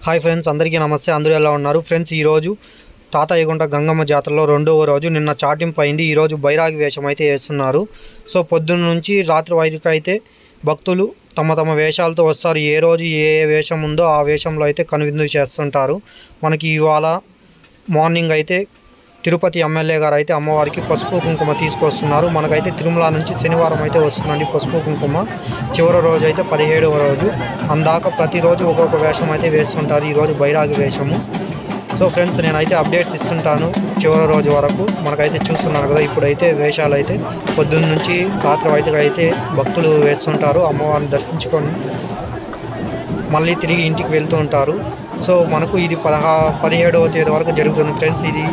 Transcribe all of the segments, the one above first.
Hi friends, అందరికీ నమస్తే. అందరూ ఎలా ఉన్నారు ఫ్రెండ్స్? ఈరోజు తాతయ్యగుంట గంగమ్మ జాతరలో రెండవ రోజు. నిన్న చాటింపు అయింది. ఈరోజు బైరాగి వేషం అయితే వేస్తున్నారు. సో పొద్దున్న నుంచి రాత్రి వరకు అయితే భక్తులు తమ తమ వేషాలతో వస్తారు. ఏ రోజు ఏ వేషం ఉందో ఆ వేషంలో అయితే కనువిందు చేస్తుంటారు. మనకి ఇవాళ మార్నింగ్ అయితే తిరుపతి ఎమ్మెల్యే గారు అయితే అమ్మవారికి పసుపు కుంకుమ తీసుకొస్తున్నారు. మనకైతే తిరుమల నుంచి శనివారం అయితే వస్తుందండి పసుపు కుంకుమ. చివరి రోజు అయితే 17వ రోజు. అందాక ప్రతిరోజు ఒక్కొక్క వేషం అయితే వేస్తుంటారు. ఈరోజు బైరాగి వేషము. సో ఫ్రెండ్స్, నేనైతే అప్డేట్స్ ఇస్తుంటాను చివరి రోజు వరకు. మనకైతే చూస్తున్నాను కదా, ఇప్పుడైతే వేషాలు అయితే పొద్దున్న నుంచి రాత్రి అయితే భక్తులు వేస్తుంటారు. అమ్మవారిని దర్శించుకొని మళ్ళీ తిరిగి ఇంటికి వెళ్తూ ఉంటారు. సో మనకు ఇది 17వ తేదీ వరకు జరుగుతుంది ఫ్రెండ్స్. ఇది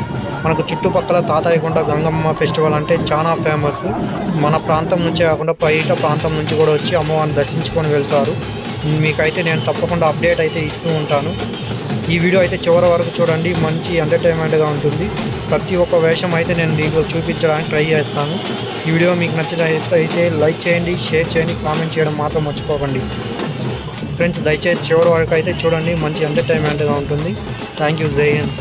మనకు చుట్టుపక్కల తాతయ్యగుంట గంగమ్మ ఫెస్టివల్ అంటే చాలా ఫేమస్. మన ప్రాంతం నుంచే కాకుండా బయట ప్రాంతం నుంచి కూడా వచ్చి అమ్మవారిని దర్శించుకొని వెళ్తారు. మీకైతే నేను తప్పకుండా అప్డేట్ అయితే ఇస్తూ ఉంటాను. ఈ వీడియో అయితే చివరి వరకు చూడండి, మంచి ఎంటర్టైన్మెంట్గా ఉంటుంది. ప్రతి ఒక్క వేషం అయితే నేను దీంట్లో చూపించడానికి ట్రై చేస్తాను. ఈ వీడియో మీకు నచ్చినట్లయితే లైక్ చేయండి, షేర్ చేయండి, కామెంట్ చేయడం మాత్రం మర్చిపోకండి ఫ్రెండ్స్. దయచేసి చివరి వరకు అయితే చూడండి, మంచి ఎంటర్టైన్మెంట్గా ఉంటుంది. Thank you. జై హింద్.